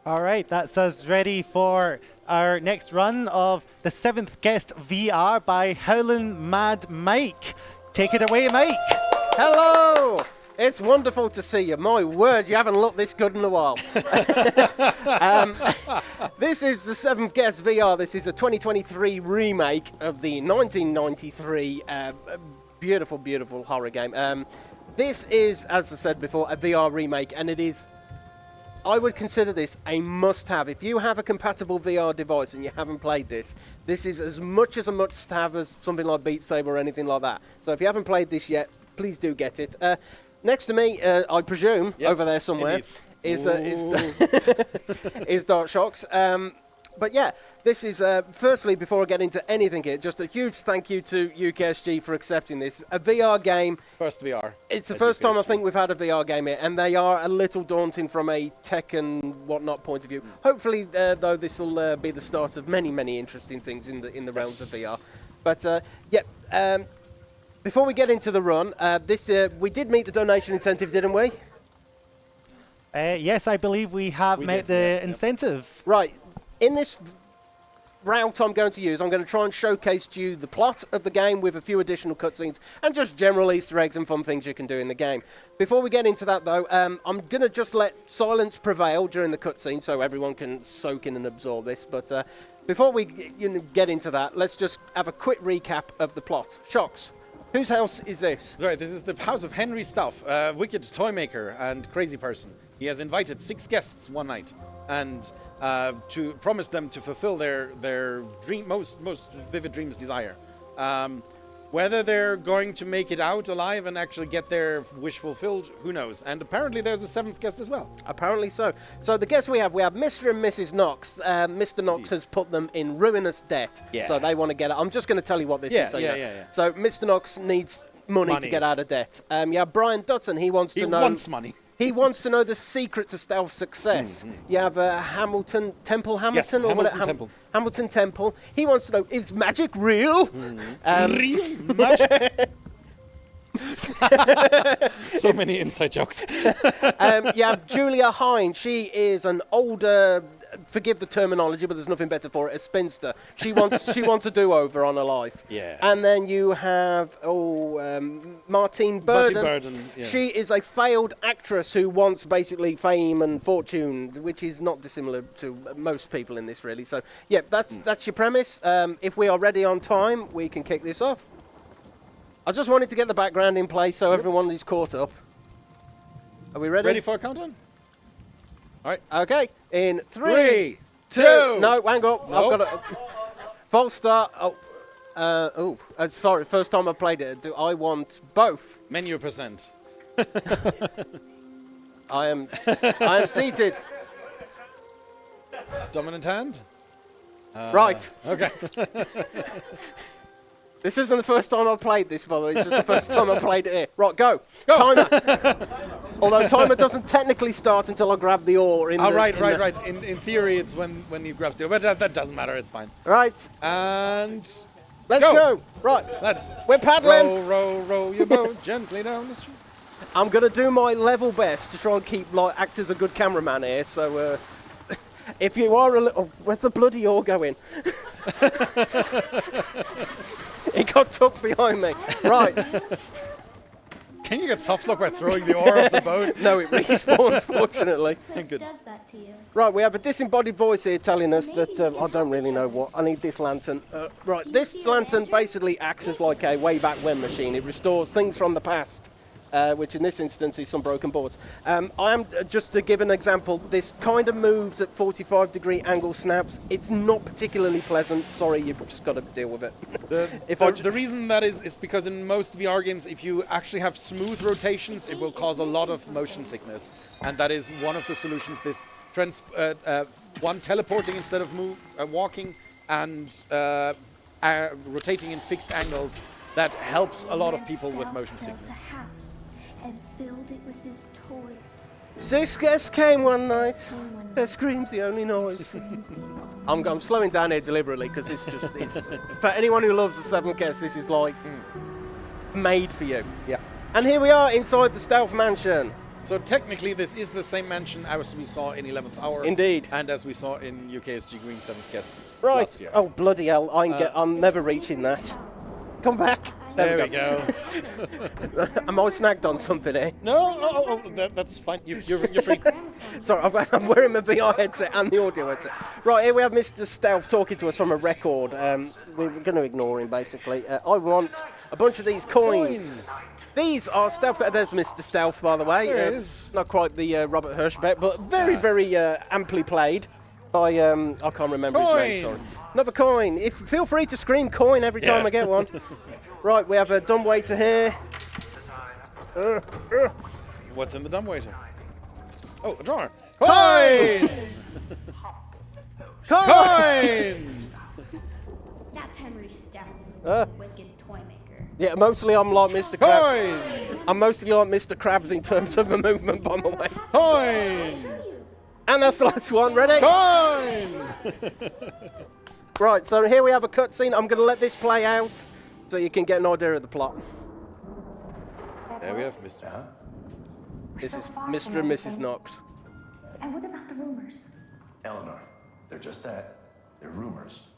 All right, that's us ready for our next run of the 7th Guest VR by Howlin' Mad Mike. Take it away, Mike. Hello! It's wonderful to see you. My word, you haven't looked this good in a while. This is the 7th Guest VR. This is a 2023 remake of the 1993 beautiful, beautiful horror game. This is, as I said before, a VR remake, and it is, I would consider this a must-have. If you have a compatible VR device and you haven't played this, this is as much as a must-have as something like Beat Saber or anything like that. So if you haven't played this yet, please do get it. Next to me, I presume, yes, over there somewhere, is Dark Shocks. But yeah, this is, firstly, before I get into anything here, just a huge thank you to UKSG for accepting this. A VR game. First VR. It's the first time I think we've had a VR game here, and they are a little daunting from a tech and whatnot point of view. Hopefully, though, this will be the start of many, many interesting things in the realms of VR. But, yeah, before we get into the run, we did meet the donation incentive, didn't we? Yes, I believe we have met the incentive. Right. In this route I'm going to use, I'm going to try and showcase to you the plot of the game with a few additional cutscenes and just general Easter eggs and fun things you can do in the game. Before we get into that, though, I'm going to just let silence prevail during the cutscene so everyone can soak in and absorb this. But before we get into that, let's just have a quick recap of the plot. Shocks. Whose house is this? Right, this is the house of Henry Stuff, a wicked toy maker and crazy person. He has invited 6 guests one night and to promise them to fulfill their dream, most vivid dreams desire. Whether they're going to make it out alive and actually get their wish fulfilled, who knows? And apparently there's a 7th guest as well. Apparently so. So the guests we have Mr. and Mrs. Knox. Mr. Knox has put them in ruinous debt, so they want to get out. I'm just going to tell you what this is. So So Mr. Knox needs money to get out of debt. You have Brian Dutton. He wants money. He wants to know the secret to stealth success. You have Hamilton Temple. Yes, Hamilton Temple. Hamilton Temple. He wants to know, is magic real? Real magic? So many inside jokes. You have Julia Hine. She is an older, forgive the terminology, but there's nothing better for it, a spinster. She wants a do-over on her life. Yeah. And then you have Martine Burden. Yeah. She is a failed actress who wants basically fame and fortune, which is not dissimilar to most people in this, really. So yeah, that's your premise. If we are ready on time, we can kick this off. I just wanted to get the background in place so everyone is caught up. Are we ready? Ready for a countdown? All right. Okay. In 3, 2. No, hang on. No. I've got a false start. Sorry. First time I played it. Do I want both? Menu percent. I am seated. Dominant hand. Right. Okay. This isn't the first time I've played this, by the way. It's just the first time I played it here. Right, go. Timer. Although timer doesn't technically start until I grab the ore. Right. In theory, it's when you grab the ore, but that doesn't matter. It's fine. Right. And let's go. Right. We're paddling. Row your boat gently down the street. I'm going to do my level best to try and act as a good cameraman here. So if you are a little... where's the bloody ore going? It got tucked behind me. Right. Can you get soft lock by throwing the ore off the boat? No, it respawns, fortunately. Does that to you? Right, we have a disembodied voice here telling us that I don't really know what. I need this lantern. Right, this lantern basically acts as like a way back when machine. It restores things from the past. Which in this instance is some broken boards. I am, just to give an example, this kind of moves at 45-degree angle snaps. It's not particularly pleasant. Sorry, you've just got to deal with it. The reason that is because in most VR games, if you actually have smooth rotations, it will cause a lot of motion sickness. And that is one of the solutions, this one teleporting instead of walking and rotating in fixed angles. That helps a lot of people with motion sickness. And filled it with his toys. 6 guests came one night. Their scream's the only noise. I'm slowing down here deliberately because it's for anyone who loves the 7 guests, this is like made for you. Yeah. And here we are inside the stealth mansion. So technically, this is the same mansion as we saw in 11th Hour. Indeed. And as we saw in UKSG Green 7th Guest Right. last year. Oh, bloody hell. I'm never reaching that. Come back. There we go. Am I snagged on something here? No, that's fine. You're free. Sorry, I'm wearing my VR headset and the audio headset. Right, here we have Mr. Stealth talking to us from a record. We're going to ignore him, basically. I want a bunch of these coins. These are Stealth. There's Mr. Stealth, by the way. There it is. Not quite the Robert Hirschbeck, but very, very amply played by, I can't remember his name, sorry. Another coin. Feel free to scream coin every time I get one. Right, we have a dumbwaiter here. What's in the dumbwaiter? Oh, a drawer. Coin! Coin! That's Henry Stout, wicked toy maker. Yeah, mostly I'm like Mr. Krabs. Coin! I'm mostly like Mr. Krabs in terms of my movement, by the way. Coin! And that's the last one. Ready? Coin! Right, so here we have a cutscene. I'm going to let this play out so you can get an idea of the plot. There we have Mr. This is Mr. and Mrs. Knox. And what about the rumors? Eleanor, they're just that. They're rumors.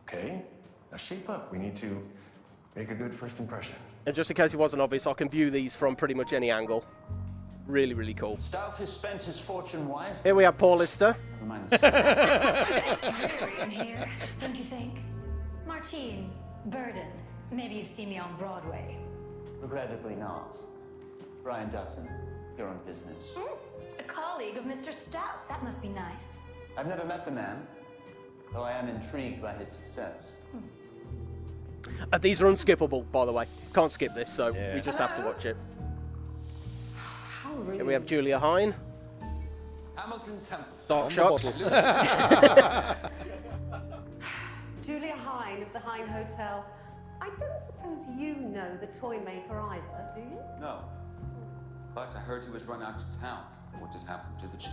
Okay? Now shape up. We need to make a good first impression. And just in case it wasn't obvious, I can view these from pretty much any angle. Really, really cool. Staff has spent his fortune wisely. Here we have Paul Lister. Dreary in here, don't you think? Martine, Burden, maybe you've seen me on Broadway. Regrettably not. Brian Dutton, you're on business. A colleague of Mr. Stout's, that must be nice. I've never met the man, though I am intrigued by his success. These are unskippable, by the way. Can't skip this, so we just have to watch it. Here we have Julia Hine. Hamilton Temple. Dark Shots. Julia Hine of the Hine Hotel. I don't suppose you know the toy maker either, do you? No. But I heard he was run out of town. What did happen to the chief?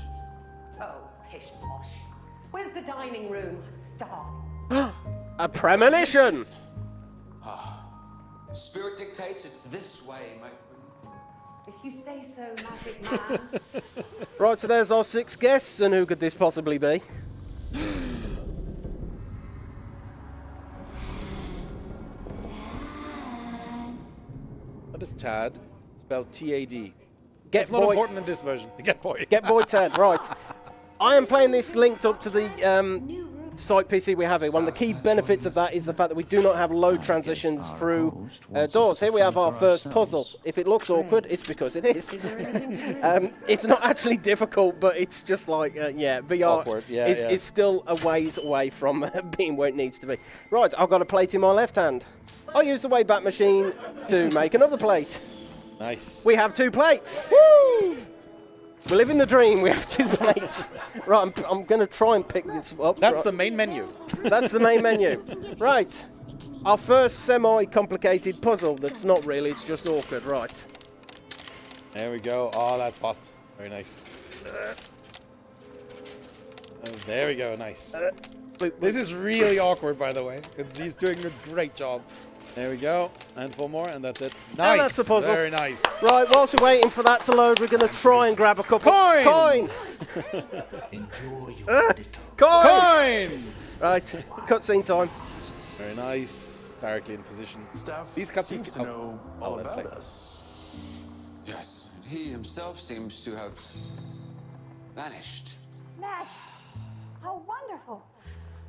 Oh, pish posh. Where's the dining room? I'm starving. A premonition! Spirit dictates it's this way, my... If you say so, magic man. Right, so there's our 6 guests, and who could this possibly be? What is Tad? Spelled T-A-D. Get Not Boy. important in this version. Get Boy. Get Boy Ted, right. I am playing this linked up to the site PC we have here. One of the key benefits of that is the fact that we do not have load transitions through doors. Here we have our first puzzle. If it looks awkward, it's because it is. It's not actually difficult, but it's just like, VR Awkward. is still a ways away from being where it needs to be. Right, I've got a plate in my left hand. I'll use the Wayback Machine to make another plate. Nice. We have 2 plates. Woo! We're living the dream. We have 2 plates. Right, I'm going to try and pick this up. That's right. the main menu. That's the main menu. Right. Our first semi-complicated puzzle that's not really, it's just awkward. Right. There we go. Oh, that's fast. Very nice. Oh, there we go. Nice. This is really awkward, by the way, because he's doing a great job. There we go. And 4 more, and that's it. Nice. And that's the puzzle. Very nice. Right, whilst we're waiting for that to load, we're going to try and grab a couple. Coin! Enjoy your Coin! Coin! Right, cutscene time. Very nice. Directly in position. Staff These cutscenes seems to know all about us. Yes, and he himself seems to have vanished. Ned, how wonderful.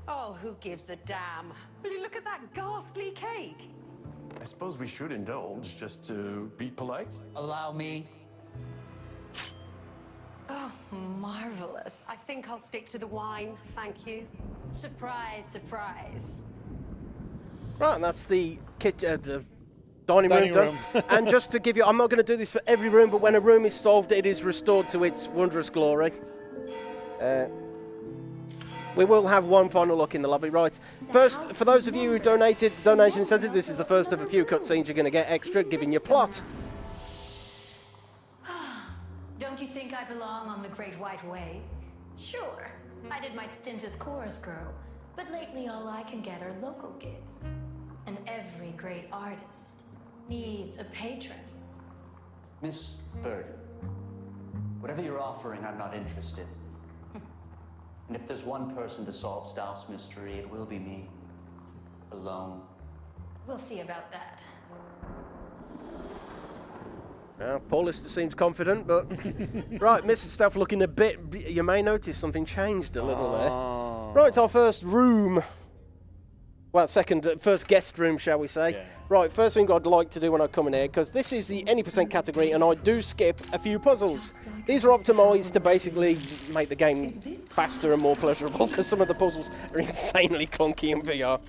Oh, who gives a damn? Will you look at that ghastly cake? I suppose we should indulge just to be polite. Allow me. Oh, marvelous. I think I'll stick to the wine, thank you. Surprise, surprise. Right, and that's the dining room Dining done. room. And just to give you, I'm not going to do this for every room, but when a room is solved, it is restored to its wondrous glory. We will have one final look in the lobby, right? First, for those of you who donated the donation incentive, this is the first of a few cutscenes you're going to get extra, giving you plot. Don't you think I belong on the Great White Way? Sure, I did my stint as chorus girl, but lately all I can get are local gigs. And every great artist needs a patron. Miss Burden, Whatever you're offering, I'm not interested. And if there's one person to solve Stauf's mystery, it will be me. Alone. We'll see about that. Paul Lister seems confident, but... right, Mr. Stauf looking a bit... You may notice something changed a little there. Right, our first room. Well, first guest room, shall we say. Yeah. Right, first thing I'd like to do when I come in here, because this is the any percent category, and I do skip a few puzzles. These are optimised to basically make the game faster and more pleasurable, because some of the puzzles are insanely clunky in VR.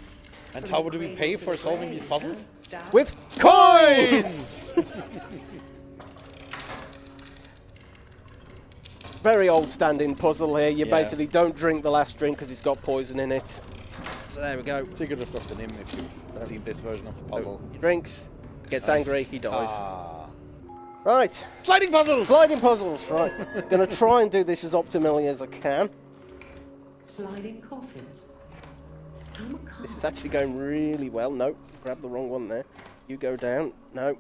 And how would we pay for solving these puzzles? With coins! Very old standing puzzle here. You basically don't drink the last drink because it's got poison in it. So there we go. So you could have gotten him if you've seen this version of the puzzle. He drinks, gets angry, he dies. Ah. Right. Sliding puzzles! Sliding puzzles, right. Gonna try and do this as optimally as I can. Sliding coffins. This is actually going really well. Nope, grab the wrong one there. You go down. No.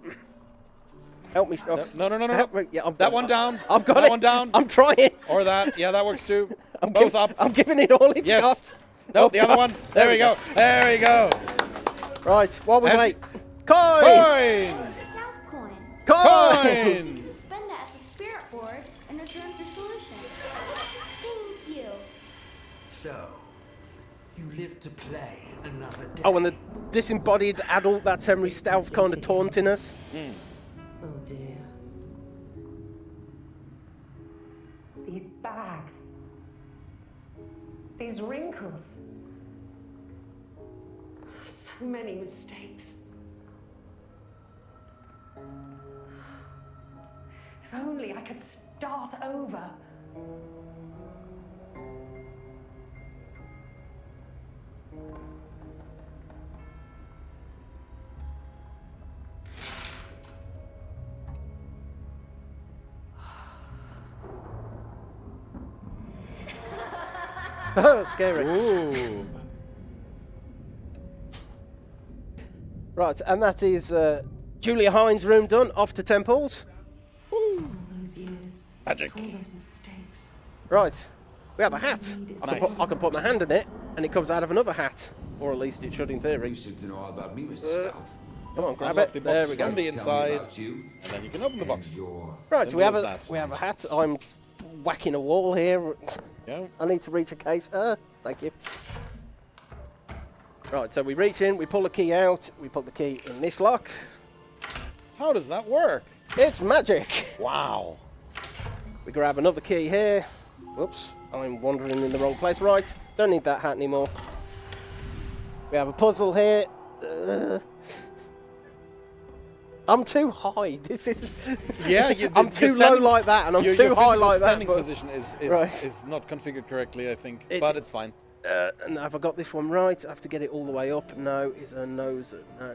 Help me, Shox. No. Help me. Yeah, That one down. I've got that it. one down. I'm trying. Or that. Yeah, that works too. Both up. I'm giving it all it's Yes. got. No, the other one. There we go. There we go. Right, while we As- wait. Coin! Coin! Staff coin. Coin! Spend that at the spirit board in return for solutions. Thank you. So, you live to play another day. Oh, and the disembodied adult, that's Henry Stauf kind of taunting us. Oh dear. These bags. These wrinkles. So many mistakes. If only I could start over. Oh, scary. Ooh. Right, and that is Julia Hines' room done. Off to Temples. All those years. Magic. All those mistakes. Right, we have a hat. Nice. I can put my hand in it, and it comes out of another hat. Or at least it should in theory. You seem to know all about me, Mr. Stauf. Come on, grab Unlock it. the There box we go. from the Tell me inside, about you and then you can open the box. and your Right, Simple as that. we have a hat. I'm whacking a wall here. Yeah. I need to reach a case. Thank you. Right, so we reach in, we pull the key out, we put the key in this lock. How does that work? It's magic. Wow. We grab another key here. Whoops, I'm wandering in the wrong place. Right, don't need that hat anymore. We have a puzzle here. I'm too high. This is. Yeah, I'm too low like that, and I'm your too high physical like that. standing but- position is Right. is not configured correctly, I think, It- but it's fine. And have I got this one right? I have to get it all the way up. No, is her nose? No.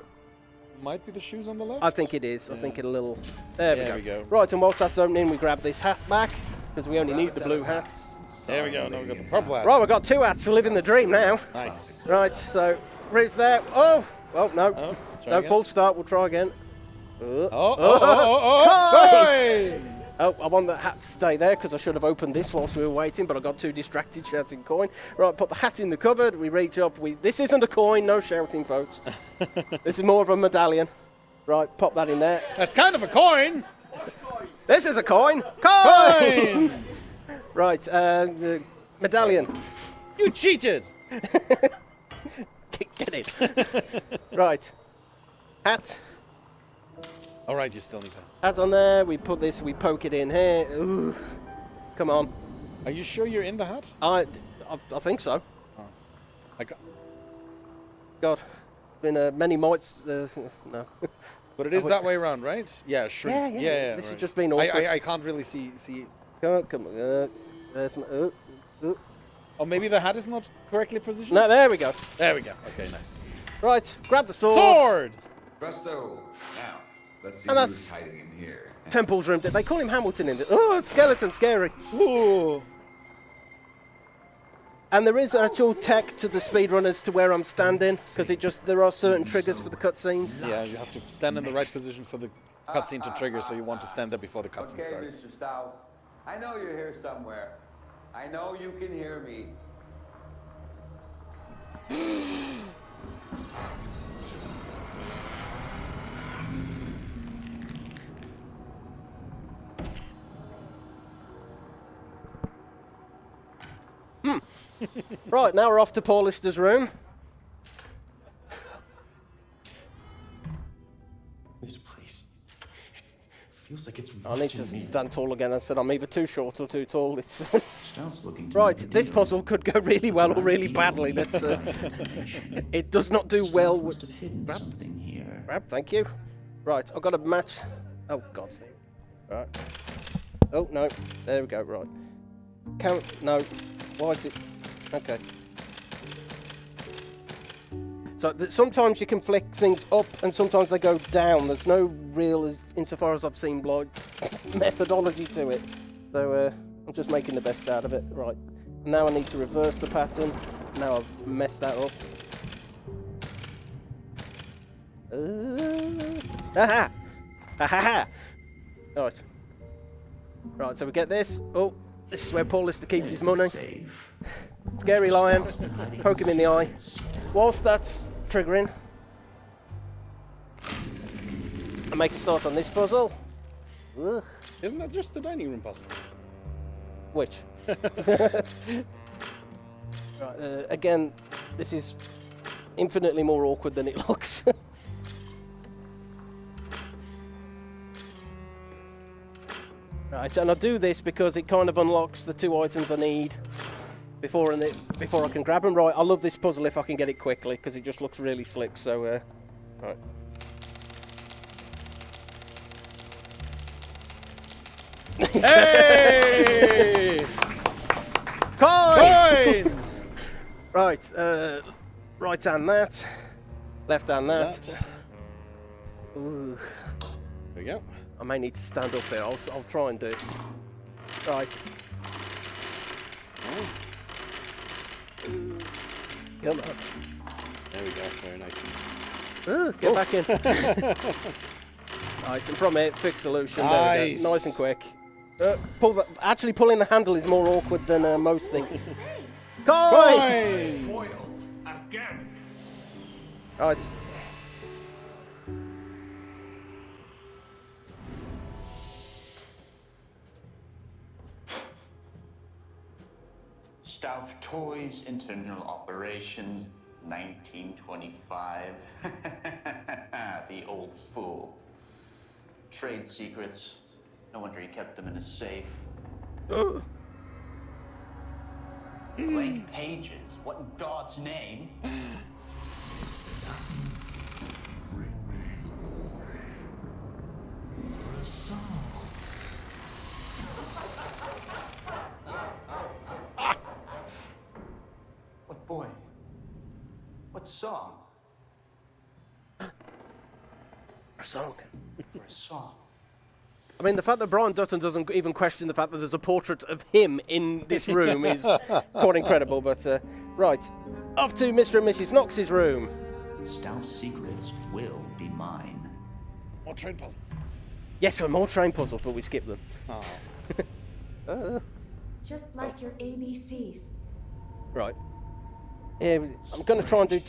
Might be the shoes on the left. I think it is. I Yeah. think it a little. There There we we go. go. Right, and whilst that's opening, we grab this hat back because we only need the blue hat. There we go. Now we've got the purple hat. Right, we've got two hats. We're living the dream now. Nice. Right, so Roots there. Oh, well, no, Oh, try no again. full start. We'll try again. Coin! Oh, I want the hat to stay there because I should have opened this whilst we were waiting, but I got too distracted shouting coin. Right, put the hat in the cupboard. We reach up. This isn't a coin. No shouting, folks. This is more of a medallion. Right, pop that in there. That's kind of a coin. This is a coin. Coin! Right, the medallion. You cheated. Get it. Right. Hat. All right, you still need that. Hat on there. We put this. We poke it in here. Ooh. Come on. Are you sure you're in the hat? I think so. I got, God. Been many mites. No. but it is that way around, right? Yeah, sure. Yeah. This has right. just been awkward. I can't really see. Come on. There's my. Oh, maybe the hat is not correctly positioned. No, there we go. There we go. Okay, nice. Right, grab the sword. Sword. Presto. Now, let's see And who's that's- hiding in here. Temple's room. They call him Hamilton in this. Oh, skeleton, scary. Ooh. And there is actual tech to the speedrunners to where I'm standing because there are certain triggers for the cutscenes. Yeah, you have to stand in the right position for the cutscene to trigger, so you want to stand there before the cutscene Okay, starts. Mr. Stauf. I know you're here somewhere. I know you can hear me. Right, now we're off to Paul Lister's room. This place feels like it's I need to watching me. stand tall again. I said I'm either too short or too tall. It's Stealth's looking to right. make a This deal. puzzle could go really well or really badly. Let's. It does not do well Must with have hidden something here. grab. Thank you. Right, I've got to match. Oh God's sake. Right. Oh no. There we go. Right. Count. No. Why is it? Okay. So sometimes you can flick things up and sometimes they go down. There's no real, insofar as I've seen, like, methodology to it. So I'm just making the best out of it. Right. Now I need to reverse the pattern. Now I've messed that up. Ha ha ha! Right. Right, so we get this. Oh, this is where Paul Lister keeps his money. Safe. Scary lion. Poke him in the eye. Whilst that's triggering, I make a start on this puzzle. Ugh. Isn't that just the dining room puzzle? Which? Right, again, this is infinitely more awkward than it looks. Right, and I do this because it kind of unlocks the two items I need before I can grab them. Right, I love this puzzle if I can get it quickly because it just looks really slick. So, right. Hey! Coin! Right, right hand that, left hand that. Ooh. There we go. I may need to stand up here. I'll try and do it. Right. Come on. There we go. Very nice. Get back in. Right, and from it, fix solution. There we go. Nice and quick. Actually, pulling the handle is more awkward than most things. Coin! Foiled again. Right. Stouff Toys, Internal Operations, 1925. The old fool. Trade secrets. No wonder he kept them in a safe. Blank pages. What in God's name? What boy? What song? A song. For a song. I mean, the fact that Brian Dutton doesn't even question the fact that there's a portrait of him in this room is quite incredible. But, right. Off to Mr. and Mrs. Knox's room. Stouff's secrets will be mine. More train puzzles. Yes, for more train puzzles, but we skipped them. Oh. Just like your ABCs. Right. Yeah, I'm going to try and do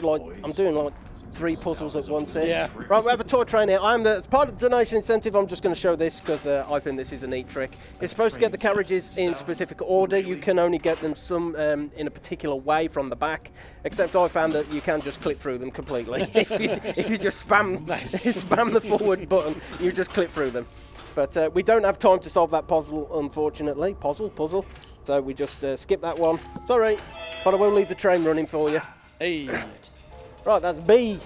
I'm doing like 3 puzzles at once here. Yeah. Right, we have a toy train here. As part of the donation incentive, I'm just going to show this because I think this is a neat trick. You're supposed to get the carriages in specific order. You can only get them some in a particular way from the back, except I found that you can just clip through them completely. if you just spam the forward button, you just clip through them. But we don't have time to solve that puzzle, unfortunately. Puzzle. So we just skip that one. Sorry. But I will leave the train running for you. Hey. Right, that's B.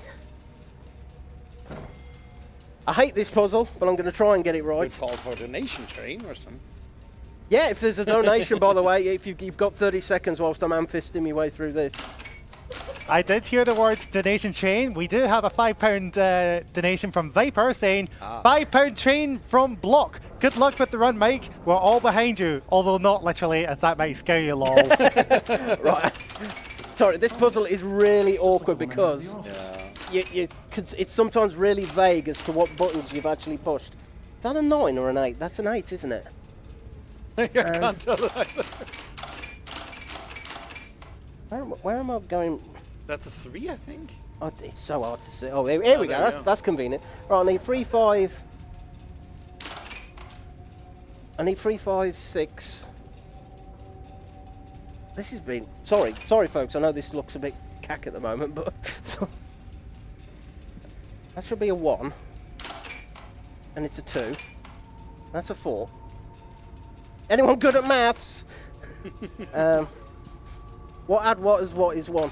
I hate this puzzle, but I'm going to try and get it right. We've called for a donation train or something. Yeah, if there's a donation, by the way, if you've got 30 seconds whilst I'm fisting my way through this. I did hear the words donation train. We do have a £5 donation from Viper saying, £5 train from Block. Good luck with the run, Mike. We're all behind you, although not literally, as that might scare you, lol. Right. Sorry, this puzzle is really awkward because it's sometimes really vague as to what buttons you've actually pushed. Is that a 9 or an 8? That's an 8, isn't it? I can't tell it either. Where am I going? That's a 3, I think. Oh, it's so hard to see. Oh, here we go. That's convenient. Right, I need 3, 5. I need 3, 5, 6. This has been... Sorry, folks. I know this looks a bit cack at the moment, but... that should be a 1. And it's a 2. That's a 4. Anyone good at maths? What add what is 1?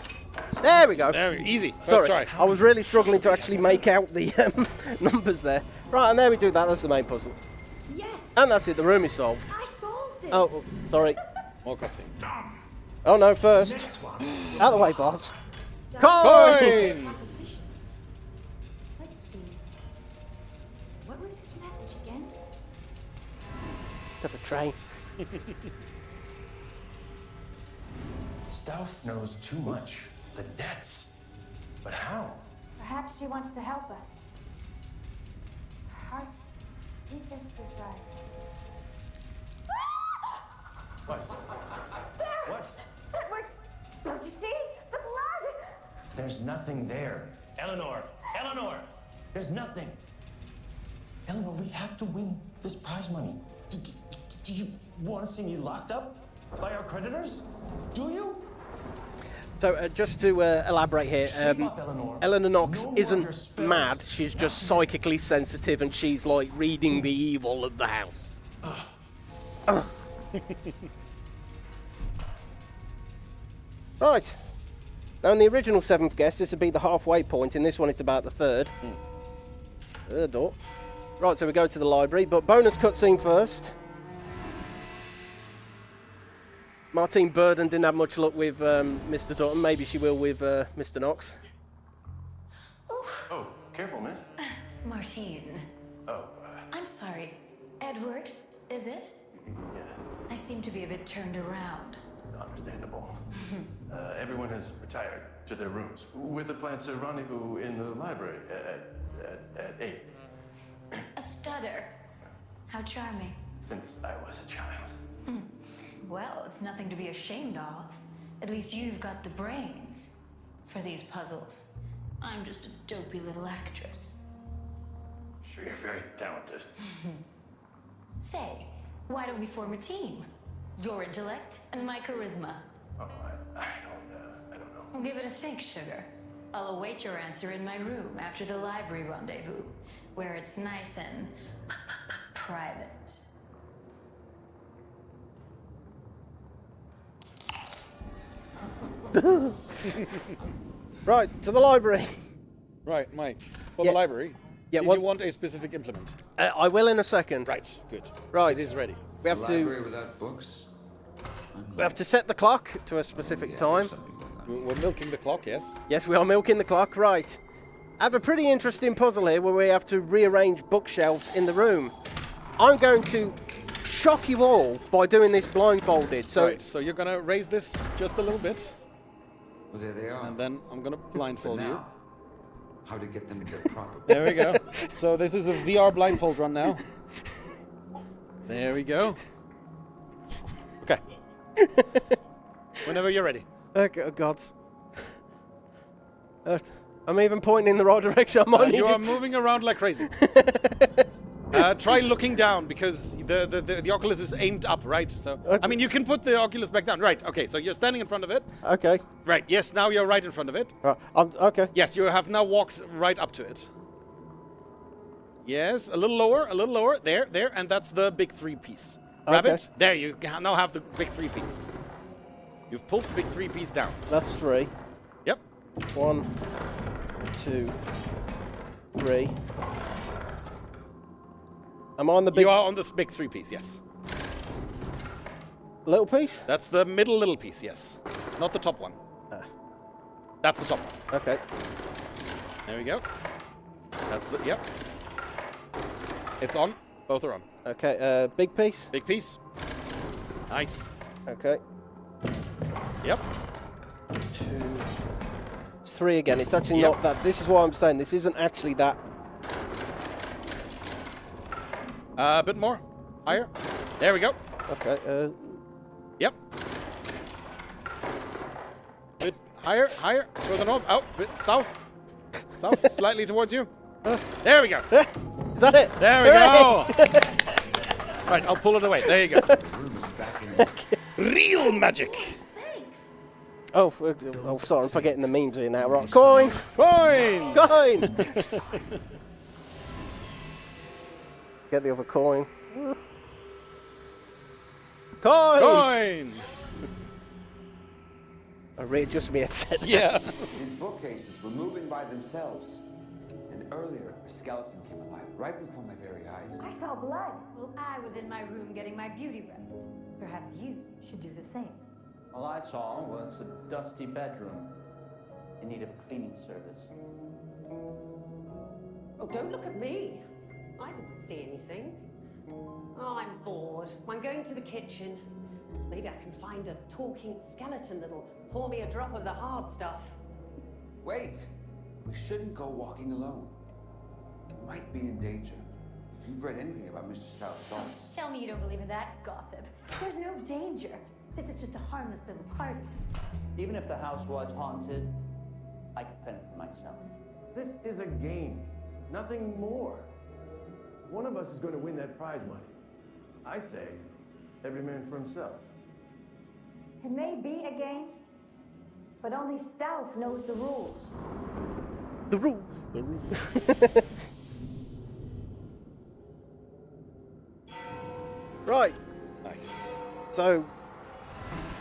There we go. Easy. Sorry, Try. I was really struggling to actually make out the numbers there. Right, and there we do that. That's the main puzzle. Yes. And that's it. The room is solved. I solved it. Oh, sorry. More cutscenes. Oh no, first. Out of the way, boss. Stop. Coin! Proposition. Let's see. What was his message again? Got the train. Stauf knows too much. The debts. But how? Perhaps he wants to help us. Our heart's deepest desire. What? What? Don't you see? The blood! There's nothing there. Eleanor! Eleanor! There's nothing. Eleanor, we have to win this prize money. Do you want to see me locked up by our creditors? Do you? So, just to elaborate here, Eleanor Knox isn't mad. She's just psychically sensitive, and she's like reading the evil of the house. Right. Now, in the original 7th guess, this would be the halfway point. In this one, it's about the 3rd. Third door. Right, so we go to the library, but bonus cutscene first. Martine Burden didn't have much luck with Mr. Dutton. Maybe she will with Mr. Knox. Oh, careful, miss. Martine. Oh, I'm sorry. Edward, is it? yeah, I seem to be a bit turned around. understandable. Everyone has retired to their rooms with a plan to rendezvous in the library at 8. A stutter. How charming. Since I was a child. Well, it's nothing to be ashamed of. At least you've got the brains for these puzzles. I'm just a dopey little actress. Sure, you're very talented. Say, why don't we form a team? Your intellect and my charisma. Oh, I don't know. Well, give it a think, sugar. I'll await your answer in my room after the library rendezvous, where it's nice and private. Right, to the library. Right, Mike. For Yeah. the library. Yeah, Did what's- you want a specific implement? I will in a second. Right, good. Right. It is ready. We have Library to without books? set the clock to a specific time. We're milking the clock, yes? Yes, we are milking the clock. Right. I have a pretty interesting puzzle here where we have to rearrange bookshelves in the room. I'm going to shock you all by doing this blindfolded. So Right, so you're gonna raise this just a little bit, Well, there they are. and then I'm gonna blindfold you. Now, how to get them to their proper... There we go. So this is a VR blindfold run now. There we go. Okay. Whenever you're ready. oh God. I'm even pointing in the right direction. I might need You to- are moving around like crazy. Try looking down because the Oculus is aimed up, right? So I mean, you can put the Oculus back down, right? Okay, so you're standing in front of it, Okay. right? Yes, now you're right in front of it. Right. Okay. Yes, you have now walked right up to it. Yes, a little lower. There, and that's the big 3 piece. Grab Okay. it. There, you now have the big 3 piece. You've pulled the big 3 piece down. That's 3. Yep. 1, 2, 3. Am I on the big You are on the big 3 piece, yes. little piece? That's the middle little piece, yes. Not the top one. That's the top one. Okay. There we go. That's the, yep. It's on. Both are on. Okay. Big piece. Big piece. Nice. Okay. Yep. 2. It's 3 again. It's actually Yep. not that. This is why I'm saying this isn't actually that. A bit more. Higher. There we go. Okay. Yep. Bit higher, higher. Further north. Out. Bit south. South, slightly towards you. There we go. Is that it? There we go. Right, I'll pull it away. There you go. Real magic. Oh, sorry, I'm forgetting the memes here now. Right, coin, Coin. coin. Get the other coin. Coin. Coin. I readjust my headset. Yeah. These bookcases were moving by themselves. And earlier, a skeleton came alive right before my very eyes. I saw blood. Well, I was in my room getting my beauty rest. Perhaps you should do the same. All I saw was a dusty bedroom in need of a cleaning service. Oh, don't look at me. I didn't see anything. Oh, I'm bored. I'm going to the kitchen. Maybe I can find a talking skeleton that'll pour me a drop of the hard stuff. Wait! We shouldn't go walking alone. We might be in danger. If you've read anything about Mr. Stout's dogs. Tell me you don't believe in that gossip. There's no danger. This is just a harmless little party. Even if the house was haunted, I could fend for myself. This is a game, nothing more. One of us is going to win that prize money. I say, every man for himself. It may be a game, but only Stealth knows the rules. The rules. The rules. Right. Nice. So.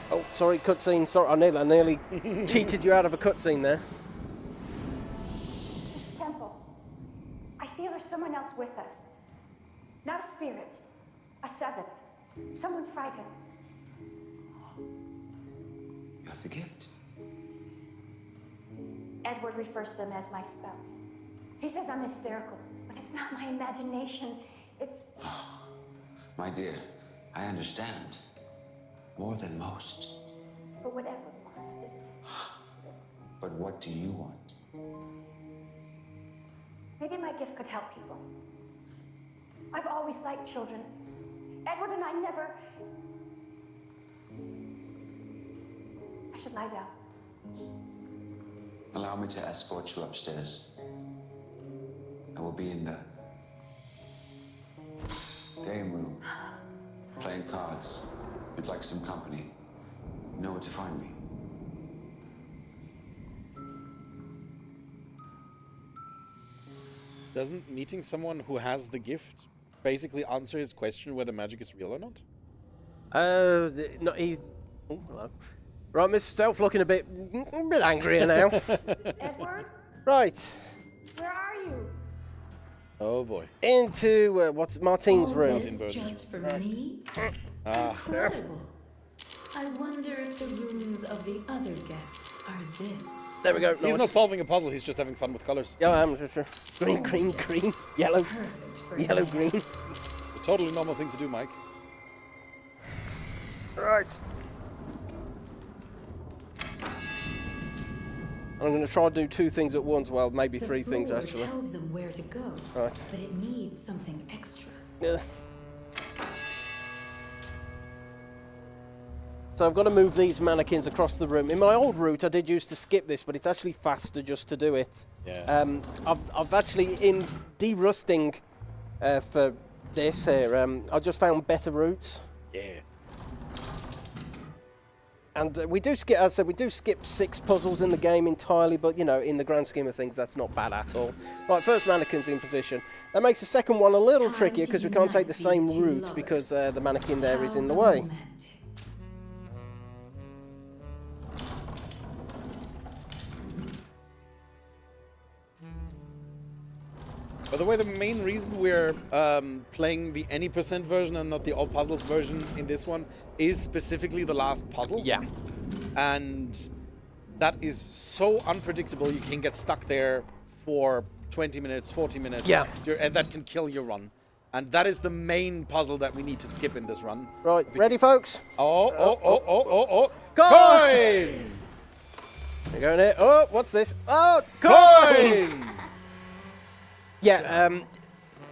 Oh, sorry, cutscene. Sorry, I nearly cheated you out of a cutscene there. Mr. Temple, I feel there's someone else with us. Not a spirit, a seventh, someone frightened. You have the gift. Edward refers to them as my spells. He says I'm hysterical, but it's not my imagination. It's... My dear, I understand. More than most. But whatever it was, But what do you want? maybe my gift could help people. I've always liked children. Edward and I never... I should lie down. Allow me to escort you upstairs. I will be in the game room, playing cards. You'd like some company. You know where to find me. Doesn't meeting someone who has the gift basically answer his question whether magic is real or not? No, he's... Oh, hello. Right, Mr. Stealth looking a bit angrier now. Edward, Right. where are you? Oh boy. Into, what's Martine's All room. this just for me? Incredible. I wonder if the rooms of the other guests are this. There we go. He's nice. not solving a puzzle, he's just having fun with colors. Yeah, I am. Green, green, green. Yellow. Perfect for Yellow, me. green. A totally normal thing to do, Mike. Right. I'm going to try to do two things at once. Well, maybe three things, The actually. floor tells them where to go, Right. but it needs something extra. Yeah. So I've got to move these mannequins across the room. In my old route, I did used to skip this, but it's actually faster just to do it. Yeah. I've actually, in de-rusting for this here, I just found better routes. Yeah. And we do skip, as I said, we do skip 6 puzzles in the game entirely, but, you know, in the grand scheme of things, that's not bad at all. Right, first mannequin's in position. That makes the second one a little trickier because we can't take the same route because the mannequin there is in the way. By the way, the main reason we're playing the any percent version and not the all puzzles version in this one is specifically the last puzzle. Yeah. And that is so unpredictable, you can get stuck there for 20 minutes, 40 minutes. Yeah. And that can kill your run. And that is the main puzzle that we need to skip in this run. Right, ready, folks? Oh. Coin! We're going here. Oh, what's this? Oh, Coin! Yeah,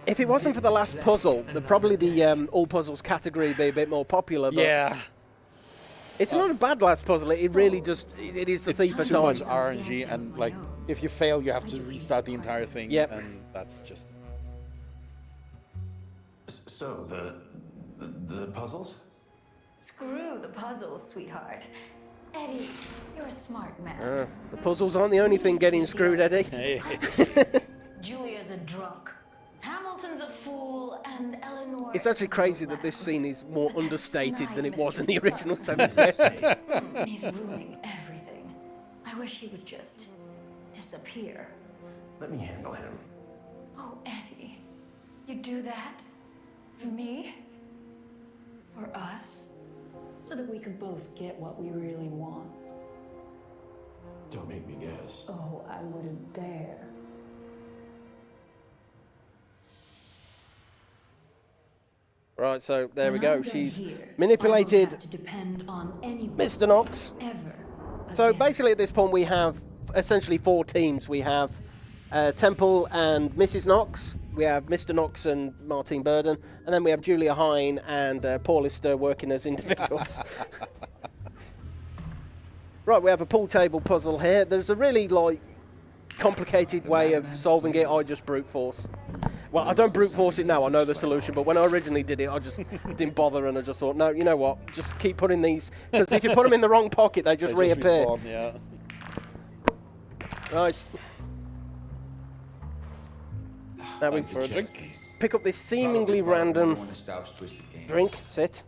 If it wasn't for the last puzzle, probably the all puzzles category would be a bit more popular. But Yeah. it's not a bad last puzzle. It really just it is the thief of Too time. much RNG, and like if you fail, you have to restart the entire thing. Yep. And that's just. So, the puzzles? Screw the puzzles, sweetheart. Eddie, you're a smart man. The puzzles aren't the only thing getting screwed, Eddie. Hey. Julia's a drunk. Hamilton's a fool, and Eleanor. It's actually crazy that this scene is more understated than it was in the original 7 Guests. He's ruining everything. I wish he would just disappear. Let me handle him. Oh, Eddie, you do that? For me? For us? So that we could both get what we really want. Don't make me guess. Oh, I wouldn't dare. Right, so there we When go. I'm done She's here, manipulated I won't have to depend on anyone Mr. Knox. ever. So again. basically at this point we have essentially 4 teams. We have Temple and Mrs. Knox. We have Mr. Knox and Martine Burden. And then we have Julia Hine and Paul Lister working as individuals. Right, we have a pool table puzzle here. There's a really complicated way of solving it. I just brute force. Well, I don't brute force it now. I know the solution, but when I originally did it, I just didn't bother, and I just thought, no, you know what? Just keep putting these, because if you put them in the wrong pocket, they just reappear. Respawn, yeah. Right. Now we For a drink. pick up this seemingly random drink. Sit.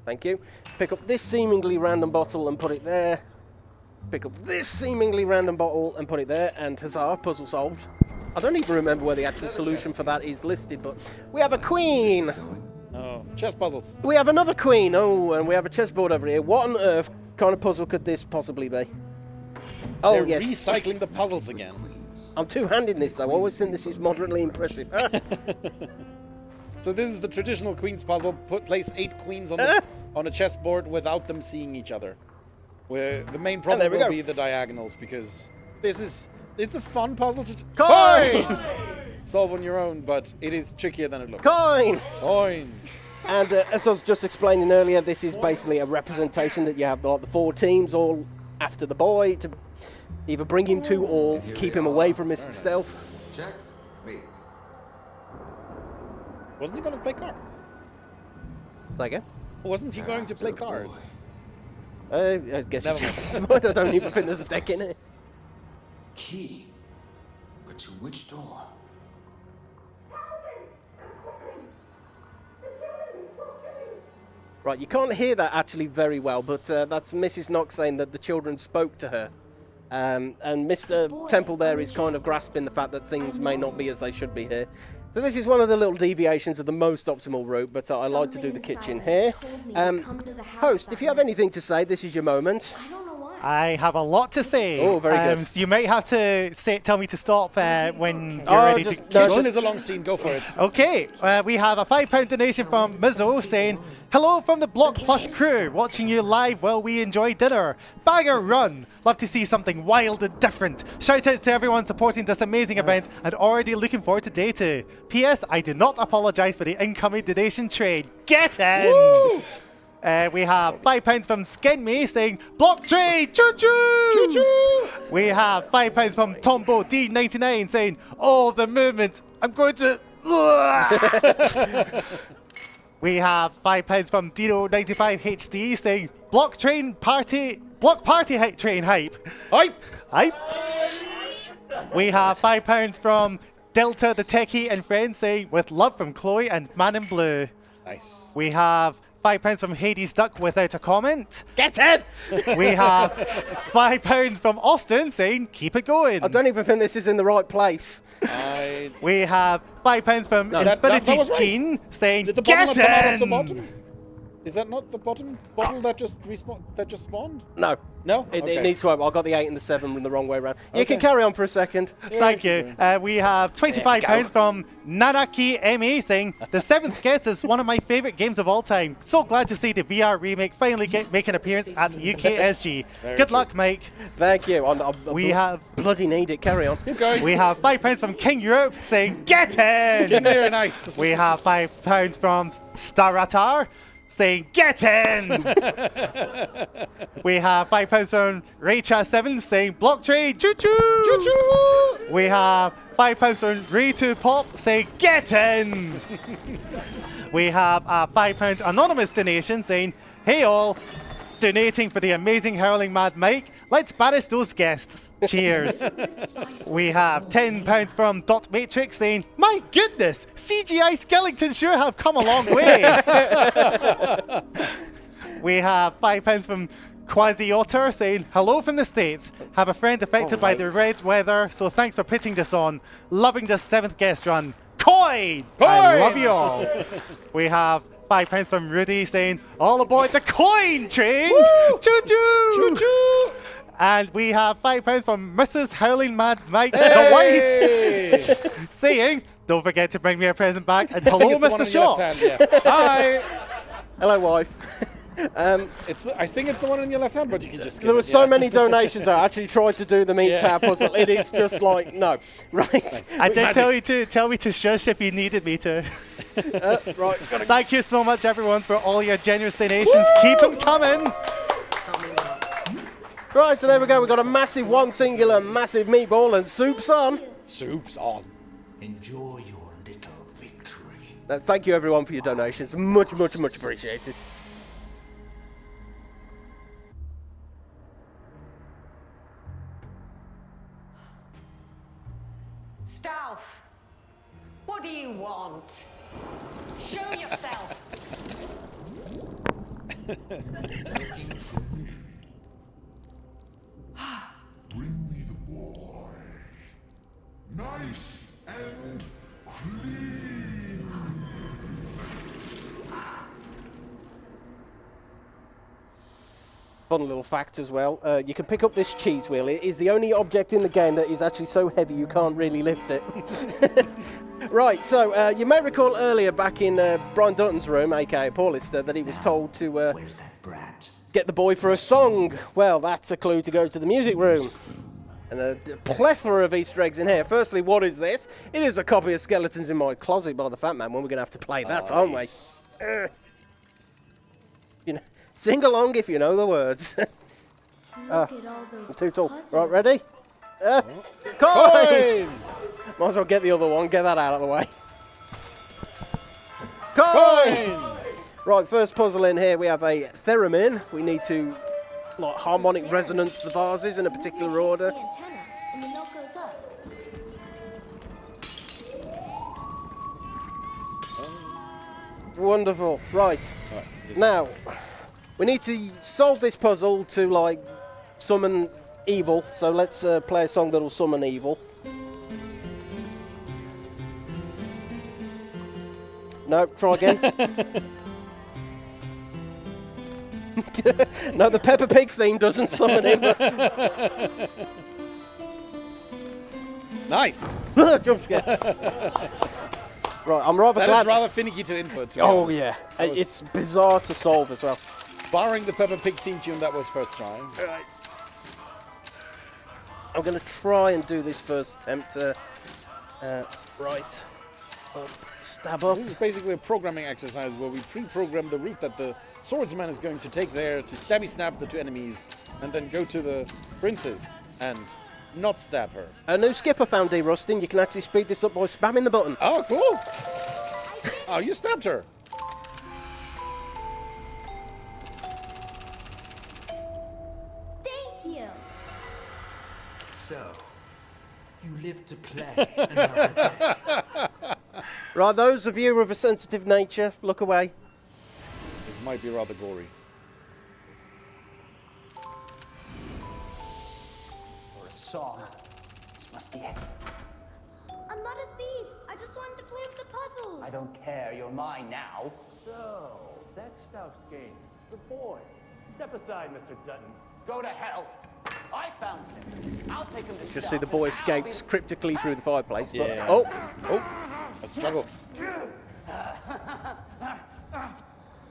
Thank you. Pick up this seemingly random bottle and put it there. Pick up this seemingly random bottle and put it there, and huzzah, puzzle solved. I don't even remember where the actual solution for that is listed, but we have a queen. Oh, chess puzzles. We have another queen. Oh, and we have a chessboard over here. What on earth kind of puzzle could this possibly be? Oh, They're yes. recycling the puzzles again. I'm two-handed this, though. I always think this is moderately impressive. So this is the traditional queen's puzzle. Place 8 queens on a chessboard without them seeing each other. Where the main problem will be the diagonals, because it's a fun puzzle to Coin! solve on your own, but it is trickier than it looks. Coin! Coin! And as I was just explaining earlier, this is basically a representation that you have the 4 teams all after the boy to either bring him to or keep him away from Mr. Stealth. Check. Me. Wasn't he going to play cards? Say again? Wasn't he going to play cards? I guess it's I don't even think there's a deck in it. Key. But to which door? Right, you can't hear that actually very well, but that's Mrs. Knox saying that the children spoke to her. And Mr. Temple there is kind of grasping the fact that things may not be as they should be here. So this is one of the little deviations of the most optimal route, but I like to do the kitchen here. Host, if you have anything to say, this is your moment. I have a lot to say. Oh, very good. So you might have to tell me to stop when you're ready to. Kitchen is a long scene. Go for it. Okay, we have a £5 donation from Mizzo saying, "Hello from the Block Plus crew, watching you live while we enjoy dinner. Banger run. Love to see something wild and different. Shout out to everyone supporting this amazing event and already looking forward to day 2. P.S. I do not apologise for the incoming donation trade. Get in!" Woo! We have £5 from Skin Me saying, "Block trade, choo choo! Choo choo! We have £5 from Tombo D99 saying, "Oh, the movement. I'm going to." We have £5 from Dino95HD saying, Block party train hype." Hype! Hype. We have £5 from Delta the Techie and friends saying, "With love from Chloe and Man in Blue." Nice. We have £5 from Hades Duck without a comment. Get in! We have £5 from Austin saying, "Keep it going." I don't even think this is in the right place. We have £5 from Infinity was right. Gene saying, Did the "Get bottom come out of the in!" bottom? Is that not the bottom bottle that just spawned? No. No? It Okay. needs to open. I got the 8 and the 7 in the wrong way around. You Okay. can carry on for a second. Thank you. We have £25 from Nanaki MA saying, the 7th Guest is one of my favourite games of all time. So glad to see the VR remake finally make an appearance at UKSG. Good luck, Mike. Thank you. We have bloody need it. Carry on. Keep going. We have £5 from King Europe saying, get in! In there, nice. We have £5 from Staratar saying, get in! We have £5 from Raychat7 saying, block trade, choo choo! Choo choo! We have £5 from Ray2Pop saying, get in! We have a £5 anonymous donation saying, hey all, donating for the amazing Hurling Mad Mike. Let's banish those guests. Cheers. We have £10 from Dot Matrix saying, my goodness, CGI skeletons sure have come a long way. We have £5 from Quasi Otter saying, hello from the States. Have a friend affected by the red weather, so thanks for putting this on. Loving the 7th guest run. Coin! I love you all. We have £5 from Rudy saying, all aboard the coin train! Choo choo! Choo choo! And we have £5 from Mrs. Howling Mad Mike, the wife, saying, don't forget to bring me a present back. And hello, Mr. Shops. Hi. Hello, wife. I think it's the one in your left hand, but you can just skip There were it, so many donations I actually tried to do the meat tap puzzle. It is just like, no. Right. Nice. I did tell me to shush if you needed me to. Right. Thank you so much, everyone, for all your generous donations. Keep them coming. Right, so there we go. We've got a massive one singular massive meatball and soup's on. Soup's on. Enjoy your little victory. Thank you, everyone, for your donations. Much, much, much appreciated. Stauf, what do you want? Show yourself. Bring me the boy. Nice and clean. Fun little fact as well. You can pick up this cheese wheel. It is the only object in the game that is actually so heavy you can't really lift it. Right, so you may recall earlier back in Brian Dutton's room, aka Paulister, that he was told to Where's that brat? get the boy for a song. Well, that's a clue to go to the music room. And a plethora of Easter eggs in here. Firstly, what is this? It is a copy of Skeletons in My Closet by the Fat Man. Well, we're going to have to play that, aren't we? You know, sing along if you know the words. Too tall. Right, ready? Coin! Might as well get the other one. Get that out of the way. Coin! Right, first puzzle in here. We have a theremin. We need to like harmonic resonance the vases in a particular order. And the milk goes up. Wonderful. Right. Now, we need to solve this puzzle to like summon evil. So let's play a song that'll summon evil. No, try again. No, the Peppa Pig theme doesn't summon him. Nice. Jump scare. Right, I'm rather glad. That is rather finicky to input. Oh yeah, it's bizarre to solve as well. Barring the Peppa Pig theme tune, that was first try. Right. I'm going to try and do this first attempt. Right. Stab up. This is basically a programming exercise where we pre-program the route that the swordsman is going to take there to stabby stab the two enemies and then go to the princess and not stab her. A new skipper found derusting. You can actually speed this up by spamming the button. Oh, cool. Oh, you stabbed her. Thank you. So, you live to play another day. Right, those of you with a sensitive nature, look away. This might be rather gory. For a song, this must be it. I'm not a thief. I just wanted to play with the puzzles. I don't care, you're mine now. So, That stuff's game. The boy. Step aside, Mr. Dutton. Go to hell. I found him. I'll take him to Just see the boy escapes cryptically through the fireplace. But, Yeah. oh, A struggle.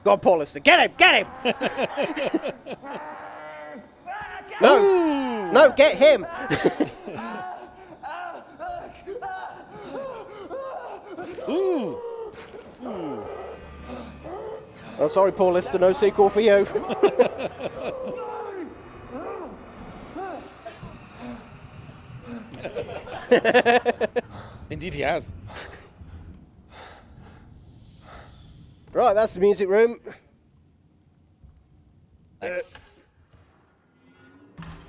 go on, Paul Lister. Get him! Get him! No! No, get him! Ooh. Oh, sorry, Paul Lister. No sequel for you. Indeed, he has. Right, that's the music room. Nice.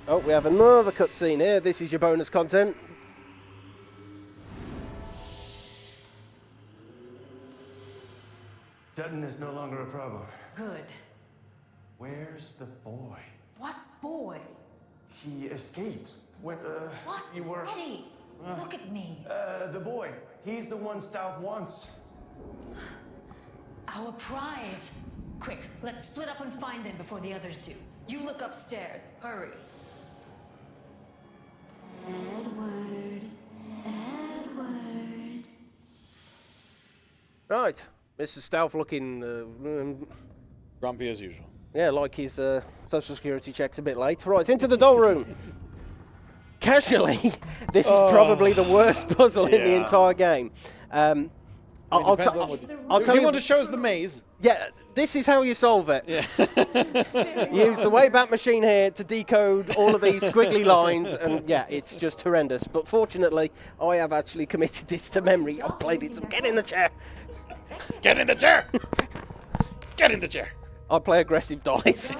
Oh, we have another cutscene here. This is your bonus content. Dutton is no longer a problem. Good. Where's the boy? What boy? He escaped when, What? you were... Eddie, look at me. The boy. He's the one Stouff wants. Our prize. Quick, let's split up and find them before the others do. You look upstairs. Hurry. Edward. Edward. Right, Mr. Stouff looking, Grumpy as usual. yeah, like his social security check's a bit late. Right, into the doll room. Casually, this is probably the worst puzzle in the entire game. I'll Depends on what tell do you. you want to show us the maze? Yeah, this is how you solve it. Yeah. Use the Wayback Machine here to decode all of these squiggly lines, and yeah, it's just horrendous. But fortunately, I have actually committed this to memory. I've played it. So get in the chair. Get in the chair. Get in the chair. I play aggressive dollies.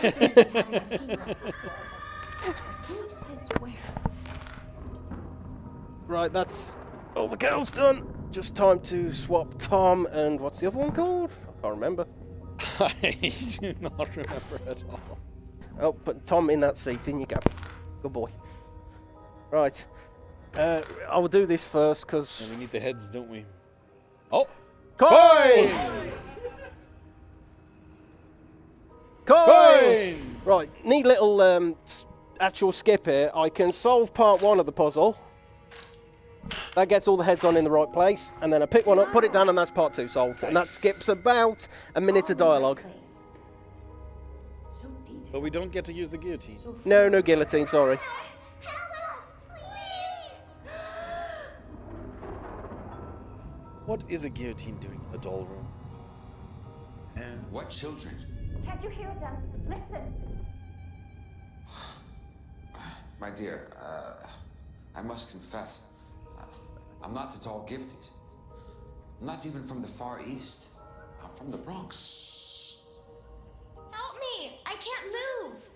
Right, that's all the girls done. Just time to swap Tom and what's the other one called? I can't remember. I do not remember at all. Oh, put Tom in that seat. In you go. Good boy. Right. I will do this first because... And we need the heads, don't we? Oh! Coin! Coin! Right, need little actual skip here. I can solve part one of the puzzle. That gets all the heads on in the right place, and then I pick one up, put it down, and that's part two solved. And that skips about a minute of dialogue. But we don't get to use the guillotine. No, no guillotine, sorry. What is a guillotine doing in the doll room? What children? Can't you hear them? Listen. My dear, I must confess, I'm not at all gifted. I'm not even from the Far East. I'm from the Bronx. Help me! I can't move!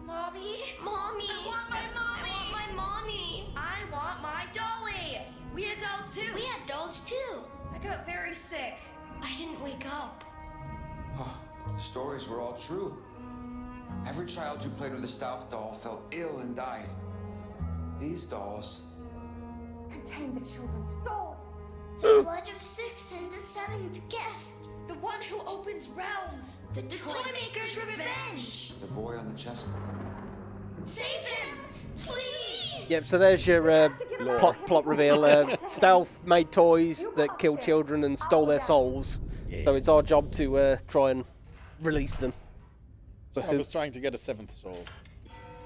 Mommy? Mommy! I want my mommy! I want my mommy! I want my dolly. We had dolls too. We had dolls too! I got very sick. I didn't wake up. The stories were all true. Every child who played with a Stouff doll fell ill and died. These dolls... Contain the children's souls. The blood of sixth and the seventh guest. The one who opens realms. The Toymaker's revenge. The boy on the chessboard. Save him! Please! Yep, so there's your plot reveal. Stouff made toys that killed children and stole their souls. Yeah. So it's our job to try and release them. I was trying to get a seventh soul.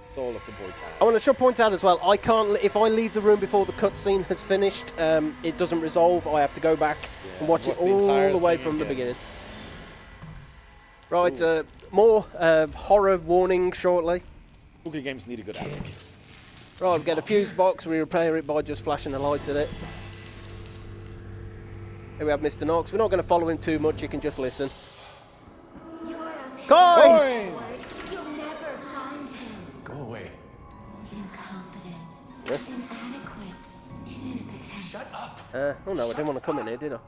Soul of the boy tower. I want to point out as well, I can't. If I leave the room before the cutscene has finished, it doesn't resolve. I have to go back and watch it all the way from the beginning. Right, more horror warning shortly. Spooky games need a good epic. Right, we get a fuse box. We repair it by just flashing a light at it. Here we have Mr. Knox. We're not going to follow him too much. You can just listen. Coin! You'll never find him. Go away. Incompetent. Inadequate. Inimpotent. Shut up. Oh no, I didn't want to come in here, did I?